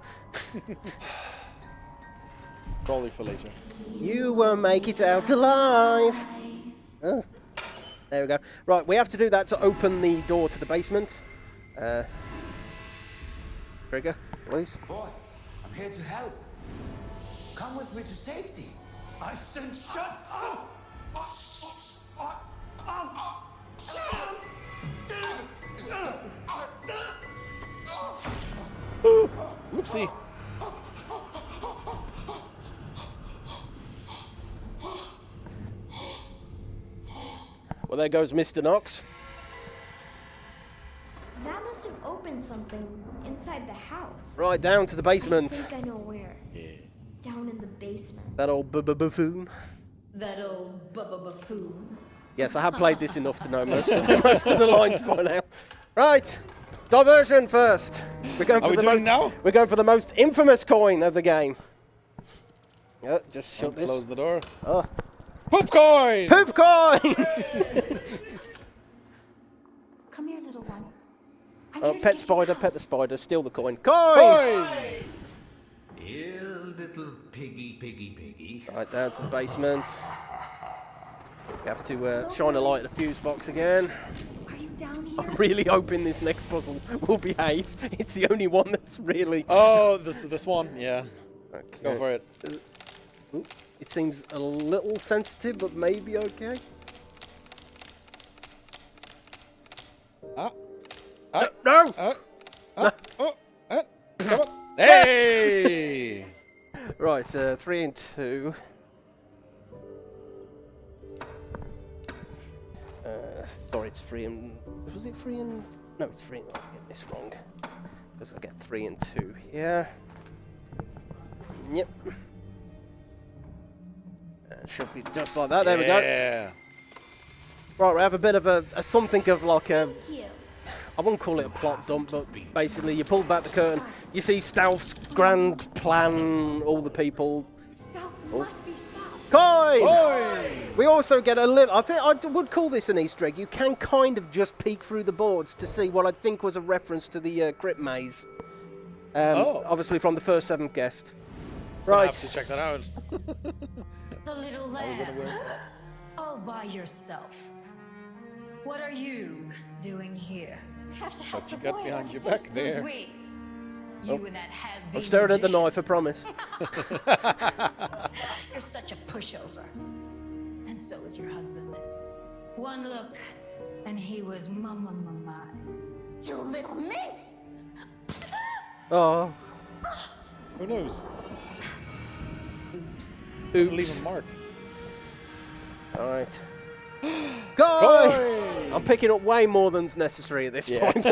Probably for later. You won't make it out alive. Oh, there we go. Right, we have to do that to open the door to the basement. Trigger, please. Boy, I'm here to help. Come with me to safety. I said shut up! Shut up! Whoopsie. Well, there goes Mr. Knox. That must have opened something inside the house. Right down to the I basement. think I know where. Yeah. Down in the basement. That old buffoon. That old buffoon. Yes, I have played this enough to know most of the lines by now. Right, diversion first. We're going for We're going for the most infamous coin of the game. Yeah, just shut this. Close the door. Oh. Poop coin! Poop coin! Come here, little one. I'm Oh, here to pet get you spider, out. pet the spider, steal the coin. Coin! Here, little piggy. Right, down to the basement. We have to shine a light at the fuse box again. Are you down here? I'm really hoping this next puzzle will behave. It's the only one that's really... Oh, this one, yeah. Okay. Go for it. Ooh, it seems a little sensitive, but maybe okay. No! Come on. Hey! Right, 3 and 2. Sorry, it's 3 and... Was it 3 and... No, it's 3 and... I'm getting this wrong. Because I get 3 and 2 here. Yep. Should be just like that. There we go. Yeah. Right, we have a bit of a something of like a... Thank you. I wouldn't call it a plot dump, but basically you pull back the curtain, you see Stealth's grand plan, all the people. Stealth must be stopped. Coin! We also get a little, I think I would call this an Easter egg. You can kind of just peek through the boards to see what I think was a reference to the Crypt Maze. Obviously from the first 7th guest. Right. I have to check that out. The little lamb. All by yourself. What are you doing here? Have to help What you the got boy behind off your this. back there? Who's we? You and that has-been I'm staring at the magician. knife, I promise. You're such a pushover. And so is your husband. One look, and he was mama. You little minx! Oh. Who knows? Oops. Leave a mark. Alright. Coin! I'm picking up way more than's necessary at this point.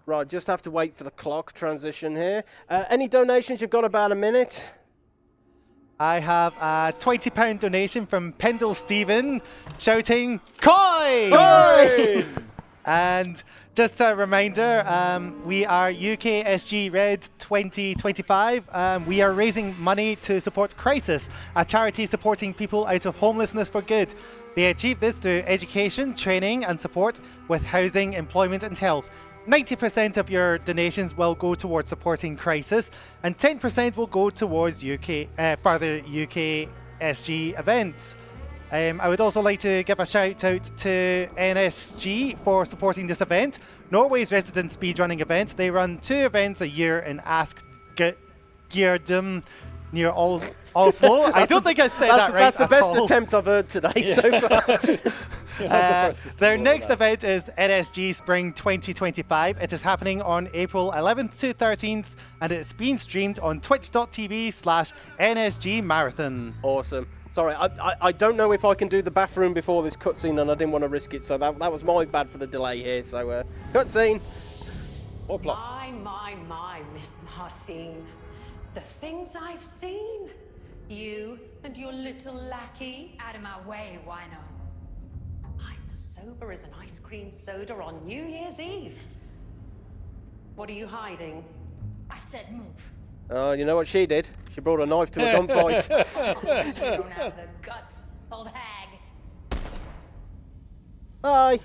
Right, just have to wait for the clock transition here. Any donations? You've got about a minute. I have a £20 donation from Pendle Stephen shouting, Coin! Coin! And just a reminder, we are UKSG Red 2025. We are raising money to support Crisis, a charity supporting people out of homelessness for good. They achieve this through education, training and support with housing, employment and health. 90% of your donations will go towards supporting Crisis and 10% will go towards further UKSG events. I would also like to give a shout out to NSG for supporting this event, Norway's resident speedrunning event. They run 2 events a year in Askgjerdum near Oslo. I don't think I said that right. That's the best all. attempt I've heard today so far. Their next event is NSG Spring 2025. It is happening on April 11th to 13th, and it's being streamed on twitch.tv/NSG Marathon. Awesome. Sorry, I don't know if I can do the bathroom before this cutscene, and I didn't want to risk it, so that was my bad for the delay here. So, cutscene. More plot. My, Miss Martine. The things I've seen. You and your little lackey. Out of my way, wino. I'm as sober as an ice cream soda on New Year's Eve. What are you hiding? I said move. Oh, you know what she did? She brought a knife to a gunfight. You don't have the guts, old hag. Bye.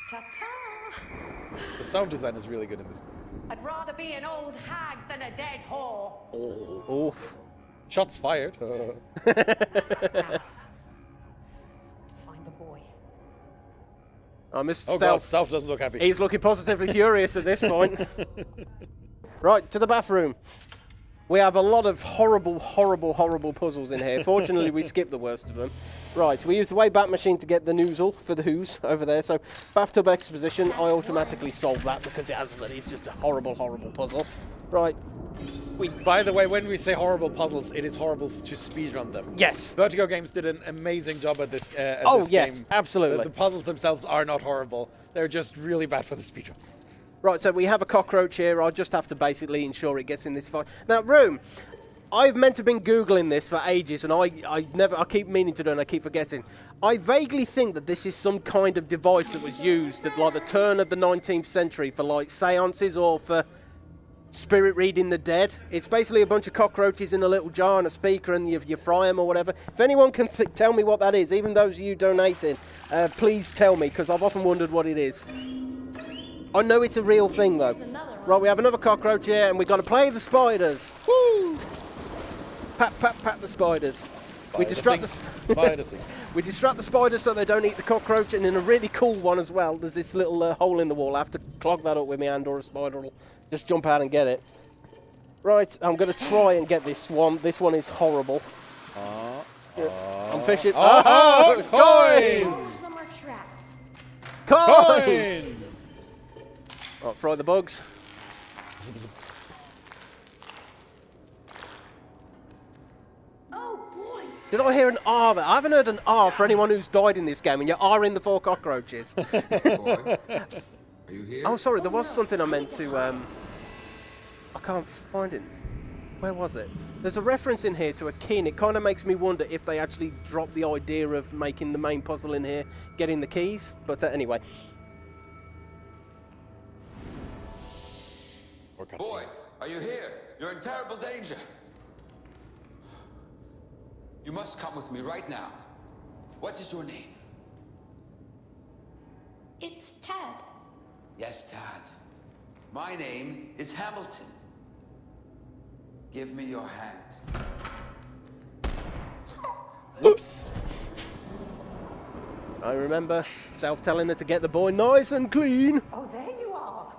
Ta-ta! The sound design is really good in this. I'd rather be an old hag than a dead whore. Oh. Shots fired. To find the boy. Oh, Mr. Oh Stealth. God, Stealth doesn't look happy. He's looking positively furious at this point. Right, to the bathroom. We have a lot of horrible, horrible, horrible puzzles in here. Fortunately, we skipped the worst of them. Right, we use the Wayback Machine to get the noozle for the who's over there. So, bathtub exposition, I automatically solved that because, as I said, it's just a horrible, horrible puzzle. Right. By the way, when we say horrible puzzles, it is horrible to speedrun them. Yes. Vertigo Games did an amazing job at this. Oh, this yes, game. absolutely. The puzzles themselves are not horrible. They're just really bad for the speedrun. Right, so we have a cockroach here. I'll just have to basically ensure it gets in this fight. Now, room. I've meant to have been Googling this for ages, and I keep meaning to do it, and I keep forgetting. I vaguely think that this is some kind of device that was used at like the turn of the 19th century for like seances or for spirit reading the dead. It's basically a bunch of cockroaches in a little jar and a speaker, and you fry them or whatever. If anyone can tell me what that is, even those of you donating, please tell me, because I've often wondered what it is. I know it's a real thing, though. Right, we have another cockroach here, and we've got to play the spiders. Woo! Pat, pat, pat the spiders. We distract we distract the spiders so they don't eat the cockroach, and in a really cool one as well, there's this little hole in the wall. I have to clog that up with my hand, or a spider will just jump out and get it. Right, I'm going to try and get this one. This one is horrible. I'm fishing. Coin! Coin! Right, fry the bugs. Oh boy! Did I hear an R there? I haven't heard an R for anyone who's died in this game, and you're R in the 4 cockroaches. Boy, are you here? Oh, sorry, there was something I meant to, I can't find it. Where was it? There's a reference in here to a key, and it kind of makes me wonder if they actually dropped the idea of making the main puzzle in here, getting the keys. But anyway. Boy, are you here? You're in terrible danger. You must come with me right now. What is your name? It's Tad. Yes, Tad. My name is Hamilton. Give me your hand. Whoops. I remember Stealth telling her to get the boy nice and clean. Oh, there you are.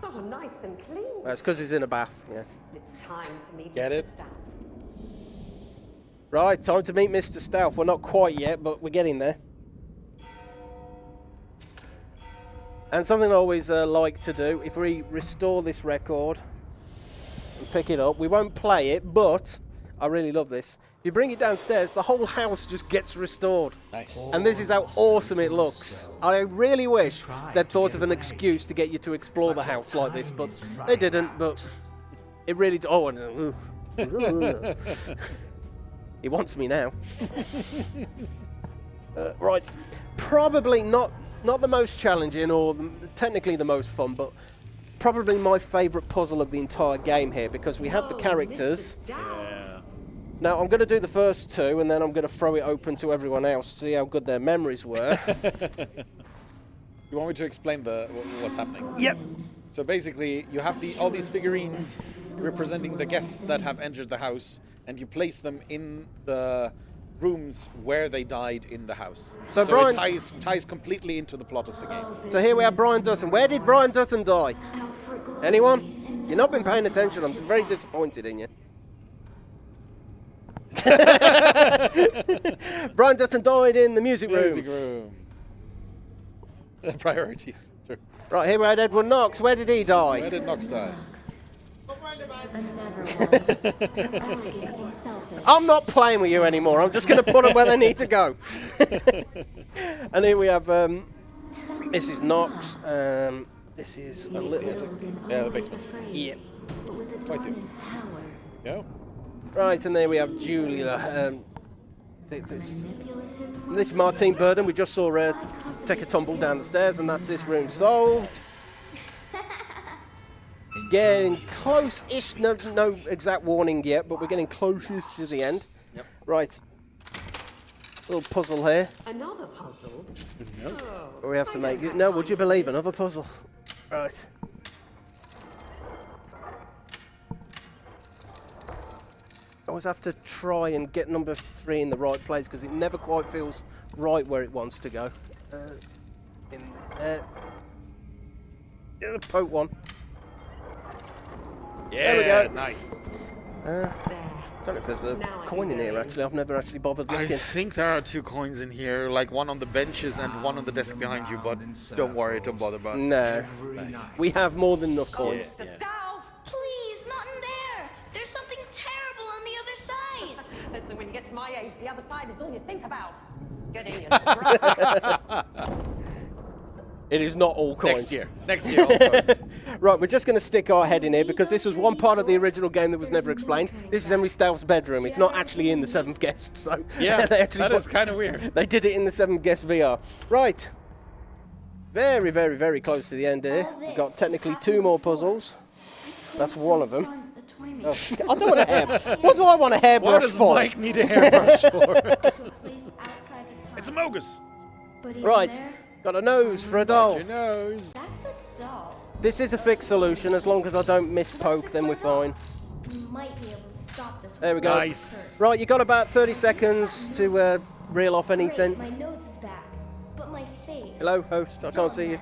Oh, nice and clean. That's because he's in a bath, yeah. It's time to meet Get Mr. it? Stealth. Right, time to meet Mr. Stealth. We're not quite yet, but we're getting there. And something I always like to do, if we restore this record and pick it up, we won't play it, but I really love this. If you bring it downstairs, the whole house just gets restored. Nice. And this is how awesome it looks. I really wish they'd thought of an excuse to get you to explore the house like this, but they didn't, but it really... Oh, no. He wants me now. Right, probably not the most challenging or technically the most fun, but probably my favourite puzzle of the entire game here, because we have the characters. Now, I'm going to do the first 2, and then I'm going to throw it open to everyone else, see how good their memories were. You want me to explain what's happening? Yep. So basically, you have all these figurines representing the guests that have entered the house, and you place them in the rooms where they died in the house. So it Brian, ties completely into the plot of the game. So here we have Brian Dutton. Where did Brian Dutton die? Anyone? You've not been paying attention. I'm very disappointed in you. Brian Dutton died in the music room. Music room. Priorities. Sure. Right, here we had Edward Knox. Where did he die? Where did Knox die? I'm not playing with you anymore. I'm just going to put them where they need to go. And here we have Mrs. Knox. This is a little... Yeah, the basement. Yeah. Quite the opposite. Yeah. Right, and there we have Julia. This is Martine Burden. We just saw her take a tumble down the stairs, and that's this room solved. Getting close-ish, no exact warning yet, but we're getting close-ish to the end. Yep. Right. Little puzzle here. Another puzzle? No. We have to make it. No, would you believe another puzzle? Right. I always have to try and get number 3 in the right place because it never quite feels right where it wants to go. Poke one. Yeah, There we go. nice. Don't know if there's a coin in here, actually. I've never actually bothered I looking. think there are 2 coins in here, like one on the benches and one on the desk behind you, but don't worry, don't bother about it. No. We have more than enough coins. Yeah. Please, not in there. There's something terrible on the other side. Listen, when you get to my age, the other side is all you think about. Getting your drugs. It is not all coins. Next year, all coins. Right, we're just going to stick our head in here because this was one part of the original game that was never explained. This is Henry Stealth's bedroom. It's not actually in the 7th Guest, so Yeah, they actually that is kind of weird. They did it in the 7th Guest VR. Right, very, very, very close to the end here. We've got technically 2 more puzzles. That's one of them. Oh, I don't want a hair. What do I want a hairbrush What does for? Mike need a hairbrush for? It's a Mogus. Right, got a nose for a doll. Your nose. That's a doll. This is a fixed solution. As long as I don't miss poke, then we're fine. We might be able to stop this. There we go. Nice. Right, you got about 30 seconds to reel off anything. My nose is back, but my face. Hello, host. I can't see you.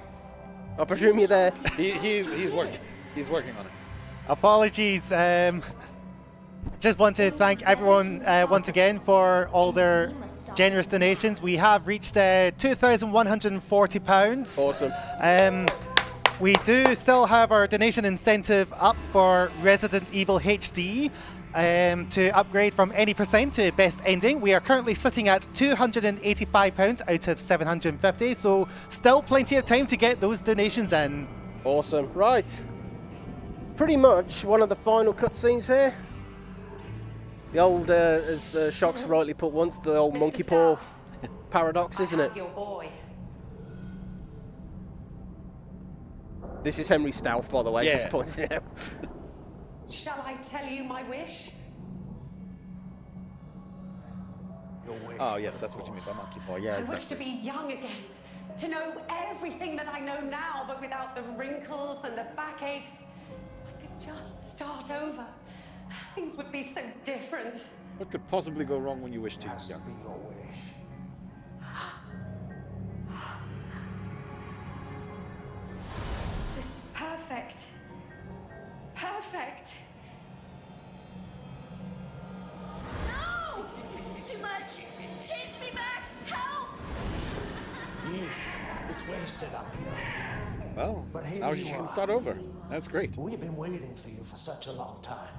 I presume you're there. He's working. He's working on it. Apologies. Just want to thank everyone once again for all their generous donations. We have reached £2,140. Awesome. We do still have our donation incentive up for Resident Evil HD to upgrade from any % to best ending. We are currently sitting at £285 out of 750, so still plenty of time to get those donations in. Awesome. Right. Pretty much one of the final cutscenes here. The old, as Shocks rightly put once, the old monkey paw paradox, isn't it? Your boy. This is Henry Stealth, by the way, Yeah. just pointing it out. Shall I tell you my wish? Oh, yes, that's what you mean by monkey paw. Yeah, I wish to exactly. be young again, to know everything that I know now, but without the wrinkles and the backaches. I could just start over. Things would be so different. What could possibly go wrong when you wish to? Yeah. This is perfect. Perfect. No! This is too much. Change me back. Help! Youth is wasted up here. Well, But here now you you can are. start over. That's great. We've been waiting for you for such a long time.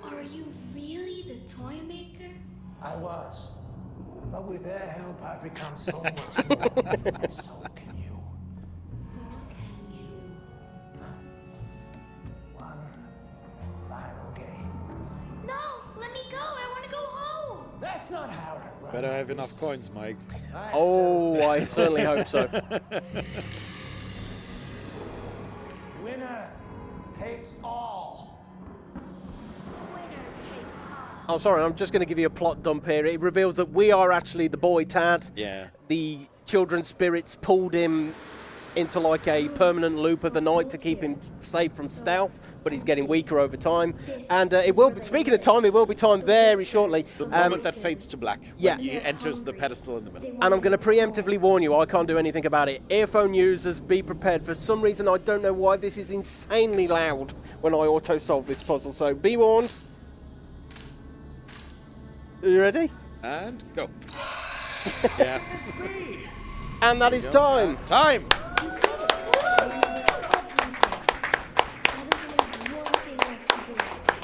Are you really the toy maker? I was. But with their help, I've become so much more. And so can you. One final game. No! Let me go! I want to go home! That's not how it runs. Better have enough coins, Mike. Oh, I certainly hope so. Winner takes all. Oh, sorry, I'm just going to give you a plot dump here. It reveals that we are actually the boy Tad. Yeah. The children's spirits pulled him into like a permanent loop of the night to keep him safe from stealth, but he's getting weaker over time. And it will be, speaking of time, it will be time very shortly. The moment that fades to black. yeah. When he enters the pedestal in the middle. And I'm going to preemptively warn you, I can't do anything about it. Earphone users, be prepared. For some reason, I don't know why, this is insanely loud when I auto-solve this puzzle, so be warned. Are you ready? And go. Yeah. And that is time. Time!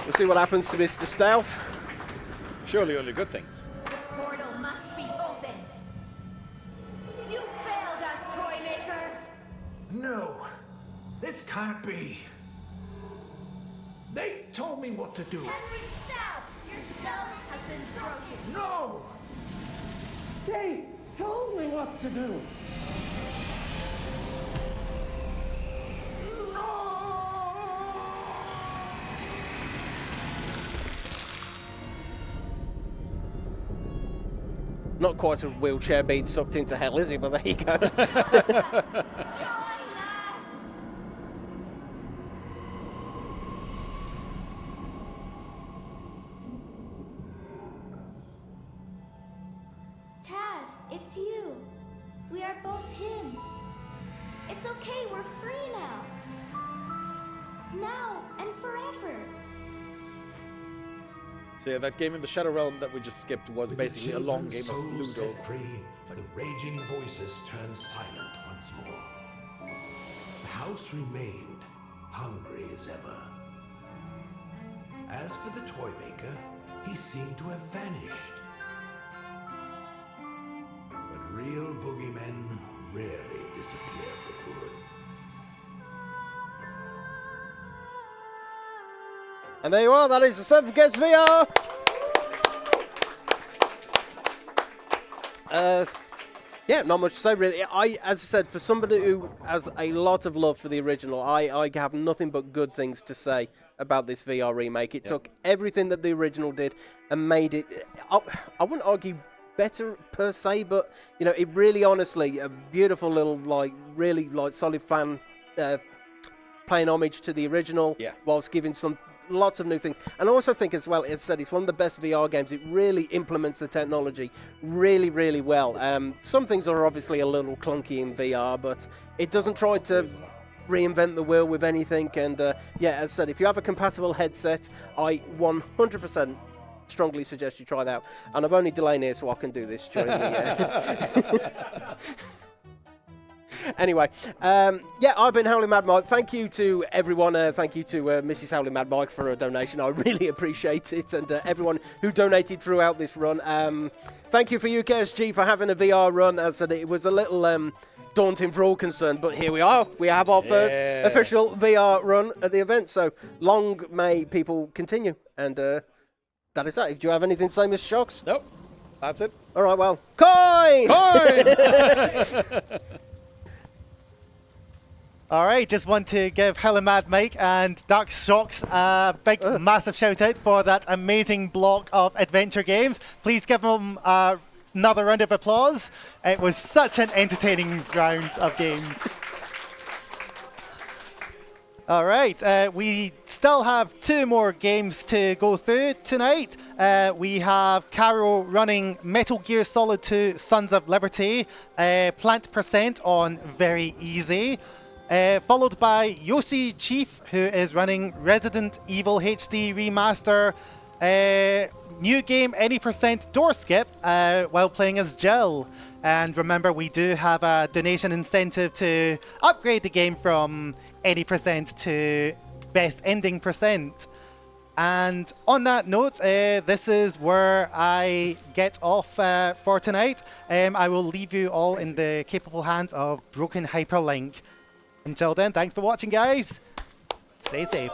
We'll see what happens to Mr. Stealth. Surely only good things. The portal must be opened. You failed us, toy maker. No, this can't be. They told me what to do. Henry Stout, your spell has been broken. No! They told me what to do. Not quite a wheelchair being sucked into hell, is he? But there you go. Tad, it's you. We are both him. It's okay, we're free now. Now and forever. So yeah, that game in the Shadow Realm that we just skipped was With basically the a long children's game of souls Ludo. set free, the raging voices turned silent once more. The house remained hungry as ever. As for the toy maker, he seemed to have vanished. But real boogeymen rarely disappear for good. And there you are, that is the 7th Guest VR. Yeah, not much to say really. As I said, for somebody who has a lot of love for the original, I have nothing but good things to say about this VR remake. It took everything that the original did and made it, I wouldn't argue better per se, but you know, it really honestly, a beautiful little, like, really like solid fan paying homage to the original whilst giving lots of new things. And I also think as well, as I said, it's one of the best VR games. It really implements the technology really, really well. Some things are obviously a little clunky in VR, but it doesn't try to reinvent the wheel with anything. And yeah, as I said, if you have a compatible headset, I 100% strongly suggest you try that out. And I'm only delaying here so I can do this during the... Anyway, yeah, I've been Howling Mad Mike. Thank you to everyone. Thank you to Mrs. Howling Mad Mike for a donation. I really appreciate it. And everyone who donated throughout this run. Thank you for UKSG for having a VR run. As I said, it was a little daunting for all concerned, but here we are. We have our first official VR run at the event. So long may people continue. And that is that. Do you have anything to say, Mr. Shocks? Nope. That's it. All right, well, coin! Coin! All right, just want to give Hella Mad Mike and Dark Shocks a big, massive shout out for that amazing block of adventure games. Please give them another round of applause. It was such an entertaining round of games. All right, we still have 2 more games to go through tonight. We have Caro running Metal Gear Solid 2 Sons of Liberty, Plant Percent on very easy. Followed by Yoshi Chief, who is running Resident Evil HD Remaster, new game any % door skip while playing as Jill. And remember, we do have a donation incentive to upgrade the game from any % to best ending %. And on that note, this is where I get off for tonight. I will leave you all in the capable hands of Broken Hyperlink. Until then, thanks for watching, guys. Stay safe.